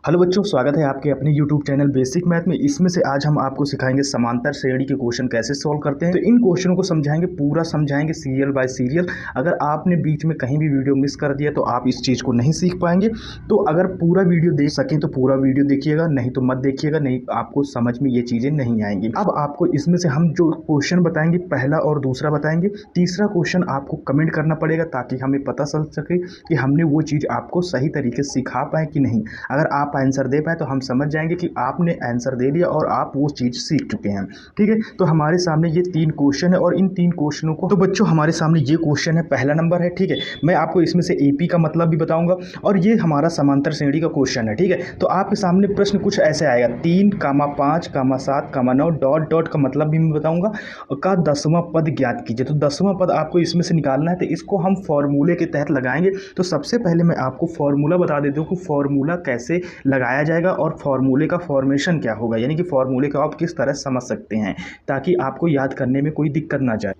Hello बच्चों, स्वागत है आपके अपने YouTube चैनल बेसिक मैथ में। इसमें से आज हम आपको सिखाएंगे समांतर श्रेणी के क्वेश्चन कैसे सॉल्व करते हैं। तो इन क्वेश्चनों को समझाएंगे, पूरा समझाएंगे सीरियल बाय सीरियल। अगर आपने बीच में कहीं भी वीडियो मिस कर दिया तो आप इस चीज़ को नहीं सीख पाएंगे। तो अगर पूरा वीडियो देख सकें तो पूरा वीडियो देखिएगा, नहीं तो मत देखिएगा, नहीं आपको समझ में ये चीज़ें नहीं आएंगी। अब आपको इसमें से हम जो क्वेश्चन बताएंगे, पहला और दूसरा बताएंगे। तीसरा क्वेश्चन आपको कमेंट करना पड़ेगा ताकि हमें पता चल सके कि हमने वो चीज़ आपको सही तरीके से सिखा पाए कि नहीं। अगर आप आंसर दे पाए तो हम समझ जाएंगे कि आपने आंसर दे दिया और आप वो चीज़ सीख चुके हैं। ठीक है, तो हमारे सामने ये 3 क्वेश्चन है और इन 3 क्वेश्चनों को, तो बच्चों हमारे सामने ये क्वेश्चन है, पहला नंबर है। ठीक है, मैं आपको इसमें से एपी का मतलब भी बताऊंगा और ये हमारा समांतर श्रेणी का क्वेश्चन है। ठीक है, तो आपके सामने प्रश्न कुछ ऐसे आएगा, 3, 5, 7, 9 डॉट डॉट का मतलब भी मैं बताऊंगा का 10वां पद ज्ञात कीजिए। तो 10वां पद आपको इसमें से निकालना है, तो इसको हम फॉर्मूले के तहत लगाएंगे। तो सबसे पहले मैं आपको फॉर्मूला बता देता हूँ कि फॉर्मूला कैसे लगाया जाएगा और फॉर्मूले का फॉर्मेशन क्या होगा, यानी कि फॉर्मूले को आप किस तरह समझ सकते हैं ताकि आपको याद करने में कोई दिक्कत ना जाए।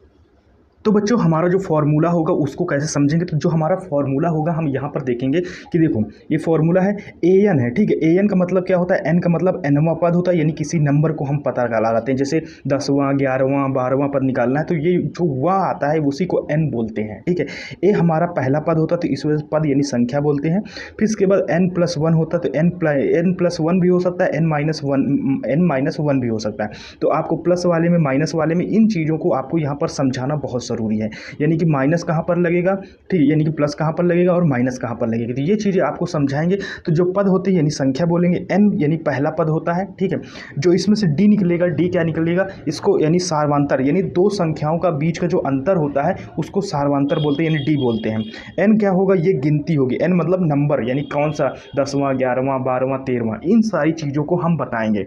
तो बच्चों हमारा जो फार्मूला होगा उसको कैसे समझेंगे, तो जो हमारा फार्मूला होगा हम यहाँ पर देखेंगे कि देखो ये फार्मूला है an है। ठीक है, an का मतलब क्या होता है, n का मतलब nवां पद होता है, यानी किसी नंबर को हम पता लगाते हैं। जैसे 10वां 11वां 12वां पद निकालना है तो ये जो वां आता है उसी को n बोलते हैं। ठीक है, ए हमारा पहला पद होता है तो इस वजह से पद यानी संख्या बोलते हैं। फिर इसके बाद n+1 होता है तो n+1 भी हो सकता है, n-1 भी हो सकता है। तो आपको प्लस वाले में माइनस वाले में इन चीज़ों को आपको यहाँ पर समझाना बहुत जरूरी है, यानी कि माइनस कहाँ पर लगेगा, ठीक है, यानी कि प्लस कहाँ पर लगेगा और माइनस कहाँ पर लगेगा, तो ये चीज़ें आपको समझाएंगे। तो जो पद होते हैं यानी संख्या बोलेंगे, n यानी पहला पद होता है। ठीक है, जो इसमें से d निकलेगा, d क्या निकलेगा, इसको यानी सार्वांतर, यानी दो संख्याओं का बीच का जो अंतर होता है उसको सार्वांतर बोलते हैं, यानी d बोलते हैं। n क्या होगा, ये गिनती होगी, n मतलब नंबर, यानी कौन सा 10वां 11वां 12वां 13वां, इन सारी चीज़ों को हम बताएंगे।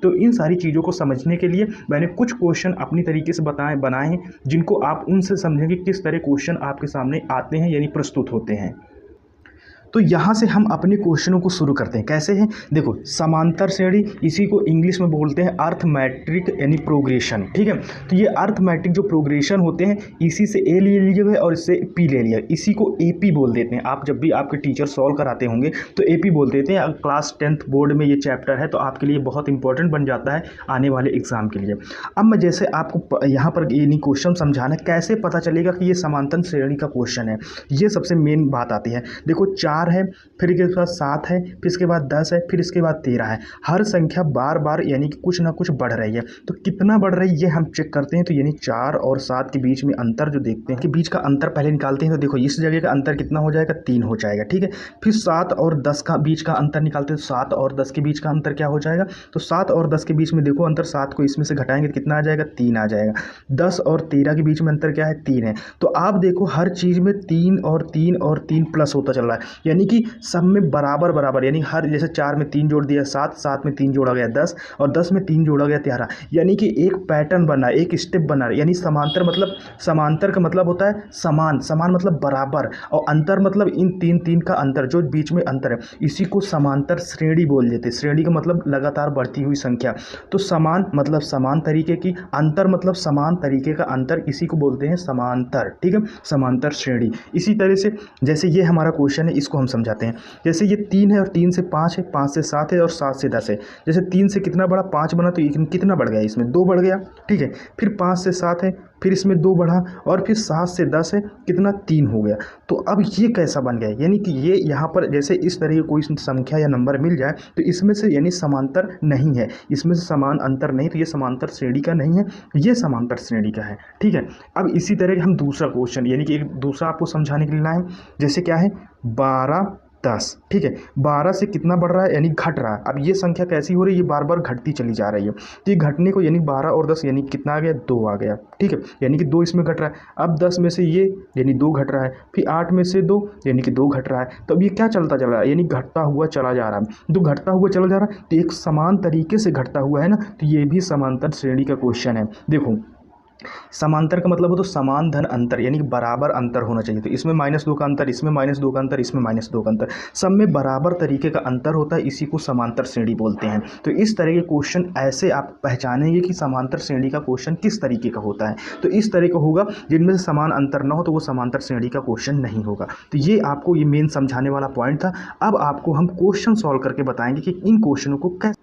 तो इन सारी चीज़ों को समझने के लिए मैंने कुछ क्वेश्चन अपनी तरीके से बनाए हैं, जिनको आप उनसे समझेंगे किस तरह क्वेश्चन आपके सामने आते हैं यानी प्रस्तुत होते हैं। तो यहाँ से हम अपने क्वेश्चनों को शुरू करते हैं। कैसे हैं, देखो समांतर श्रेणी, इसी को इंग्लिश में बोलते हैं अर्थमेटिक यानी प्रोग्रेशन। ठीक है, तो ये अर्थमेटिक जो प्रोग्रेशन होते हैं, इसी से ए ले लीजिए और इससे पी ले लिया, इसी को एपी बोल देते हैं। आप जब भी आपके टीचर सॉल्व कराते होंगे तो एपी बोल देते हैं। अगर क्लास 10th बोर्ड में ये चैप्टर है तो आपके लिए बहुत इंपॉर्टेंट बन जाता है आने वाले एग्जाम के लिए। अब मैं जैसे आपको यहाँ पर यानी क्वेश्चन समझाना, कैसे पता चलेगा कि ये समांतर श्रेणी का क्वेश्चन है, ये सबसे मेन बात आती है। देखो 4 है, फिर इसके बाद 7 है, फिर इसके बाद 10 है, फिर इसके बाद 13 है। हर संख्या बार बार यानी कि कुछ ना कुछ बढ़ रही है। तो कितना बढ़ रही है ये हम चेक करते हैं। तो यानी 4 और 7 के बीच में अंतर जो देखते हैं कि बीच का अंतर पहले निकालते हैं। तो देखो इस जगह का अंतर कितना हो जाएगा, 3 हो जाएगा। ठीक है, फिर 7 और 10 का बीच का अंतर निकालते हैं। तो 7 और 10 के बीच का अंतर क्या हो जाएगा, तो 7 और 10 के बीच में देखो अंतर, 7 को इसमें से घटाएंगे तो कितना आ जाएगा, 3 आ जाएगा। 10 और 13 के बीच में अंतर क्या है, 3 है। तो आप देखो हर चीज़ में 3 और 3 और 3 प्लस होता चल रहा है, यानी कि सब में बराबर बराबर, यानी हर जैसे 4 में 3 जोड़ दिया 7, 7 में 3 जोड़ा गया 10 और 10 में 3 जोड़ा गया 13, यानी कि एक पैटर्न बना, एक स्टेप बना। यानी समांतर मतलब, समांतर का मतलब होता है समान, समान मतलब बराबर, और अंतर मतलब इन 3 का अंतर, जो बीच में अंतर है, इसी को समांतर श्रेणी बोल देते हैं। श्रेणी का मतलब लगातार बढ़ती हुई संख्या। तो समान मतलब समान तरीके की, अंतर मतलब समान तरीके का अंतर, इसी को बोलते हैं समांतर। ठीक है, समांतर श्रेणी। इसी तरह से जैसे ये हमारा क्वेश्चन है, इसको हम समझाते हैं। जैसे ये 3 है और 3 से 5 है, 5 से 7 है और 7 से 10 है। जैसे 3 से कितना बढ़ा, 5 बना, तो कितना बढ़ गया, इसमें 2 बढ़ गया। ठीक है, फिर 5 से 7 है, फिर इसमें 2 बढ़ा, और फिर 7 से 10 है, कितना 3 हो गया। तो अब ये कैसा बन गया, यानी कि ये यहाँ पर जैसे इस तरह की कोई संख्या या नंबर मिल जाए तो इसमें से यानी समांतर नहीं है, इसमें से समान अंतर नहीं, तो ये समांतर श्रेणी का नहीं है, ये समांतर श्रेणी का है। ठीक है, अब इसी तरह हम दूसरा क्वेश्चन, यानी कि एक दूसरा आपको समझाने के लिए लाए, जैसे क्या है 12 10। ठीक है, 12 से कितना बढ़ रहा है, यानी घट रहा है। अब ये संख्या कैसी हो रही है, ये बार बार घटती चली जा रही है। तो ये घटने को, यानी 12 और 10 यानी कितना आ गया, 2 आ गया। ठीक है, यानी कि 2 इसमें घट रहा है। अब 10 में से ये यानी 2 घट रहा है, फिर 8 में से 2 यानी कि 2 घट रहा है। तो अब ये क्या चलता चल रहा है, यानी घटता हुआ चला जा रहा है। तो घटता हुआ चला जा रहा है तो एक समान तरीके से घटता हुआ है ना, तो ये भी समांतर श्रेणी का क्वेश्चन है। देखो समांतर का मतलब हो तो समान धन अंतर, यानी कि बराबर अंतर होना चाहिए। तो इसमें -2 का अंतर, इसमें -2 का अंतर, इसमें -2 का अंतर, सब में बराबर तरीके का अंतर होता है, इसी को समांतर श्रेणी बोलते हैं। तो इस तरह के क्वेश्चन ऐसे आप पहचानेंगे कि समांतर श्रेणी का क्वेश्चन किस तरीके का होता है। तो इस तरह का होगा, जिनमें से समान अंतर ना हो तो वो समांतर श्रेणी का क्वेश्चन नहीं होगा। तो ये आपको ये मेन समझाने वाला पॉइंट था। अब आपको हम क्वेश्चन सॉल्व करके बताएंगे कि इन क्वेश्चनों को कैसे।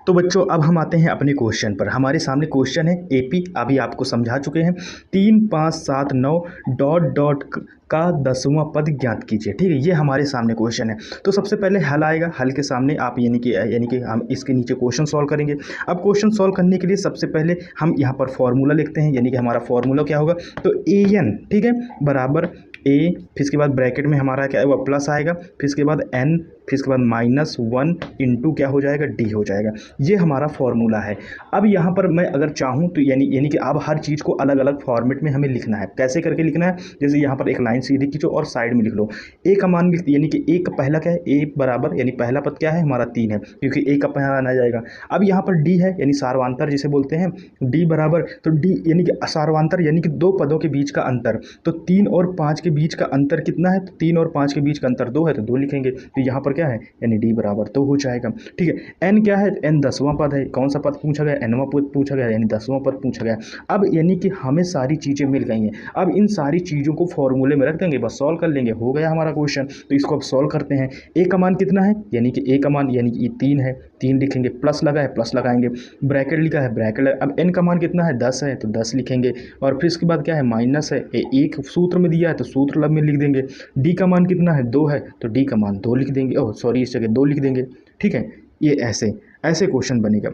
तो बच्चों अब हम आते हैं अपने क्वेश्चन पर। हमारे सामने क्वेश्चन है एपी, अभी आपको समझा चुके हैं। 3, 5, 7, 9 डॉट डॉट का 10वां पद ज्ञात कीजिए। ठीक है, ये हमारे सामने क्वेश्चन है। तो सबसे पहले हल आएगा, हल के सामने आप यानी कि हम इसके नीचे क्वेश्चन सॉल्व करेंगे। अब क्वेश्चन सॉल्व करने के लिए सबसे पहले हम यहाँ पर फॉर्मूला लिखते हैं, यानी कि हमारा फॉर्मूला क्या होगा, तो an, ठीक है, बराबर a, फिर इसके बाद ब्रैकेट में हमारा क्या है वो प्लस आएगा, फिर इसके बाद n, फिर इसके बाद -1 इंटू क्या हो जाएगा, d हो जाएगा। ये हमारा फॉर्मूला है। अब यहाँ पर मैं अगर चाहूँ तो यानी कि अब हर चीज़ को अलग अलग फॉर्मेट में हमें लिखना है। कैसे करके लिखना है, जैसे यहाँ पर एक लाइन सीधी खींचो और साइड में लिख लो। ए का मान यानी कि ए का पहला क्या है, ए बराबर यानी पहला पद क्या है हमारा 3 है, क्योंकि ए का पहला आ जाएगा। अब यहाँ पर डी है, यानी सार्वांतर जिसे बोलते हैं, डी बराबर, तो डी यानी कि सार्वांतर यानी कि दो पदों के बीच का अंतर। तो 3 और 5 के बीच का अंतर कितना है, तो 3 और 5 के बीच का अंतर 2 है, तो 2 लिखेंगे। तो यहाँ पर क्या है, यानी डी बराबर 2 हो जाएगा। ठीक है, एन क्या है, एन 10वां पद है। कौन सा पद पूछा गया, एनवां पद पूछा गया, यानी 10वां पद पूछा गया। अब यानी कि हमें सारी चीज़ें मिल गई हैं। अब इन सारी चीज़ों को फॉर्मूले में रख देंगे, बस सॉल्व कर लेंगे, हो गया हमारा क्वेश्चन। तो इसको अब सॉल्व करते हैं। ए का मान कितना है, यानी कि ए का मान यानी कि 3 है, 3 लिखेंगे, प्लस लगा है प्लस लगाएंगे, ब्रैकेट लिखा है ब्रैकेट। अब एन का मान कितना है, 10 है, तो 10 लिखेंगे, और फिर इसके बाद क्या है, माइनस है, एक सूत्र में दिया है तो सूत्र लब में लिख देंगे। डी का मान कितना है, 2 है, तो डी का मान 2 लिख देंगे, ओह सॉरी इस जगह 2 लिख देंगे। ठीक है, ये ऐसे ऐसे क्वेश्चन बनेगा।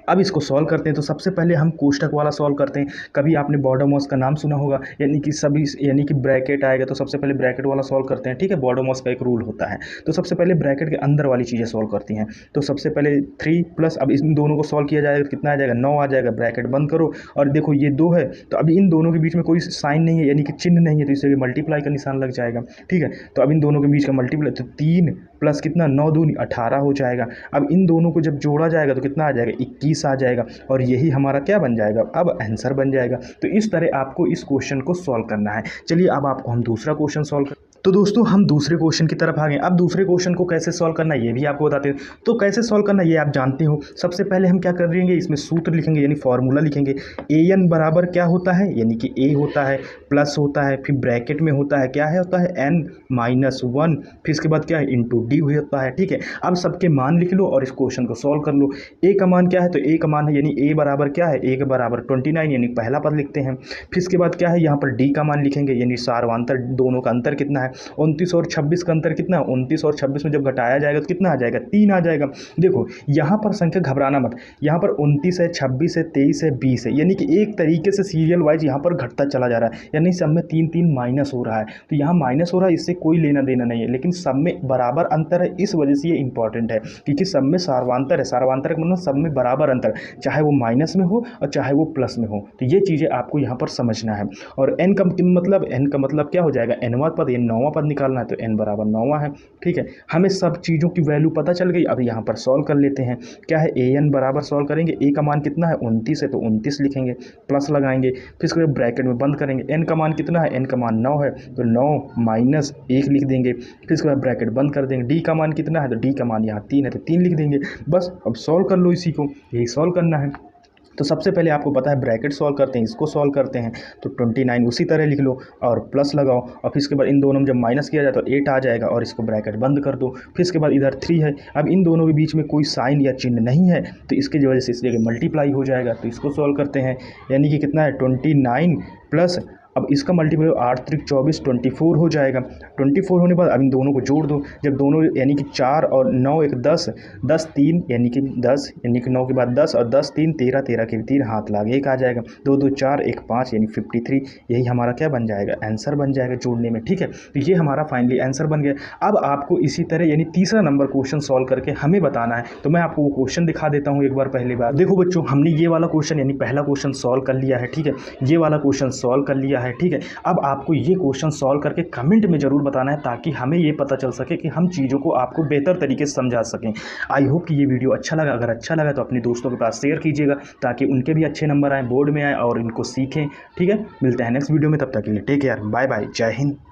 अब इसको सॉल्व करते हैं। तो सबसे पहले हम कोष्ठक वाला सॉल्व करते हैं। कभी आपने बॉडोमॉस का नाम सुना होगा, यानी कि सभी यानी कि ब्रैकेट आएगा, तो सबसे पहले ब्रैकेट वाला सॉल्व करते हैं। ठीक है, बॉडोमॉस का एक रूल होता है। तो सबसे पहले ब्रैकेट के अंदर वाली चीज़ें सॉल्व करती हैं। तो सबसे पहले 3 प्लस, अब इन दोनों को सॉल्व किया जाएगा तो कितना आ जाएगा, 9 आ जाएगा, ब्रैकेट बंद करो। और देखो ये 2 है, तो अभी इन दोनों के बीच में कोई साइन नहीं है, यानी कि चिन्ह नहीं है, तो इससे मल्टीप्लाई का निशान लग जाएगा। ठीक है, तो अब इन दोनों के बीच का मल्टीप्लाई, तो 3 प्लस कितना, 9 दूनी 18 हो जाएगा। अब इन दोनों को जब जोड़ा जाएगा तो कितना आ जाएगा, 21 आ जाएगा, और यही हमारा क्या बन जाएगा, अब आंसर बन जाएगा। तो इस तरह आपको इस क्वेश्चन को सॉल्व करना है। चलिए अब आपको हम दूसरा क्वेश्चन सॉल्व कर। तो दोस्तों हम दूसरे क्वेश्चन की तरफ आ गए। अब दूसरे क्वेश्चन को कैसे सॉल्व करना है ये भी आपको बताते हैं। तो कैसे सॉल्व करना है ये आप जानते हो। सबसे पहले हम क्या करेंगे, इसमें सूत्र लिखेंगे, यानी फॉर्मूला लिखेंगे। ए एन बराबर क्या होता है, यानी कि ए होता है प्लस होता है, फिर ब्रैकेट में होता है क्या है, होता है एन -1, फिर इसके बाद क्या है इंटू डी होता है। ठीक है, अब सबके मान लिख लो और इस क्वेश्चन को सॉल्व कर लो। ए का मान क्या है, तो ए का मान है यानी ए बराबर क्या है, ए के बराबर 29, यानी पहला पद लिखते हैं। फिर इसके बाद क्या है, यहाँ पर डी का मान लिखेंगे, यानी सार्वांतर दोनों का अंतर कितना है, 29 और 26 का अंतर कितना है, 29 और 26 में जब घटाया जाएगा तो कितना आ जाएगा, 3 आ जाएगा। देखो यहाँ पर संख्या घबराना मत, यहाँ पर 29 है, 26 है, 23 है, 20 है, यानी कि एक तरीके से सीरियल वाइज यहाँ पर घटता चला जा रहा है, यानी सब में 3 माइनस हो रहा है। तो यहाँ माइनस हो रहा है, इससे कोई लेना देना नहीं है, लेकिन सब में बराबर अंतर है, इस वजह से ये इंपॉर्टेंट है, क्योंकि सब में सार्वांतर है। सार्वांतर का मतलब सब में बराबर अंतर, चाहे वो माइनस में हो और चाहे वो प्लस में हो। तो ये चीज़ें आपको यहाँ पर समझना है। और एन का मतलब क्या हो जाएगा, एनवां पद, ये 9वां पद निकालना है, तो n बराबर 9वां है। ठीक है, हमें सब चीज़ों की वैल्यू पता चल गई। अब यहाँ पर सॉल्व कर लेते हैं। क्या है, ए एन बराबर सॉल्व करेंगे, ए का मान कितना है 29 है, तो 29 लिखेंगे, प्लस लगाएंगे, फिर इसको ब्रैकेट में बंद करेंगे। एन का मान कितना है, एन का मान 9 है, तो 9 - 1 लिख देंगे, फिर इसके बाद ब्रैकेट बंद कर देंगे। डी का मान कितना है, तो डी का मान यहाँ 3 है, तो 3 लिख देंगे। बस अब सॉल्व कर लो, इसी को यही सॉल्व करना है। तो सबसे पहले आपको पता है ब्रैकेट सॉल्व करते हैं, इसको सॉल्व करते हैं, तो 29 उसी तरह लिख लो और प्लस लगाओ, और फिर इसके बाद इन दोनों में जब माइनस किया जाए तो 8 आ जाएगा, और इसको ब्रैकेट बंद कर दो। फिर इसके बाद इधर 3 है, अब इन दोनों के बीच में कोई साइन या चिन्ह नहीं है, तो इसकी वजह से इस जगह मल्टीप्लाई हो जाएगा। तो इसको सॉल्व करते हैं, यानी कि कितना है 29 प्लस, अब इसका मल्टीप्लाई 8 × 3 = 24, 24 हो जाएगा। 24 होने के बाद अब इन दोनों को जोड़ दो, जब दोनों यानी कि 4 और 9 = 10, 10 3 यानी कि 10, यानी कि 9 के बाद 10 और 10 3 13, 13 के 3 हाथ लागे 1 आ जाएगा, 2 2 4 1 5 यानी 53। यही हमारा क्या बन जाएगा, आंसर बन जाएगा जोड़ने में। ठीक है, तो ये हमारा फाइनली आंसर बन गया। अब आपको इसी तरह यानी तीसरा नंबर क्वेश्चन सॉल्व करके हमें बताना है। तो मैं आपको वो क्वेश्चन दिखा देता हूँ एक बार। पहली बार देखो बच्चों, हमने ये वाला क्वेश्चन यानी पहला क्वेश्चन सॉल्व कर लिया है। ठीक है, ये वाला क्वेश्चन सॉल्व कर लिया है। है, ठीक है। अब आपको ये क्वेश्चन सॉल्व करके कमेंट में ज़रूर बताना है, ताकि हमें ये पता चल सके कि हम चीज़ों को आपको बेहतर तरीके से समझा सकें। आई होप कि ये वीडियो अच्छा लगा। अगर अच्छा लगा तो अपने दोस्तों के पास शेयर कीजिएगा, ताकि उनके भी अच्छे नंबर आएँ, बोर्ड में आए और इनको सीखें, ठीक है। मिलते हैं नेक्स्ट वीडियो में, तब तक के लिए टेक केयर, बाय बाय, जय हिंद।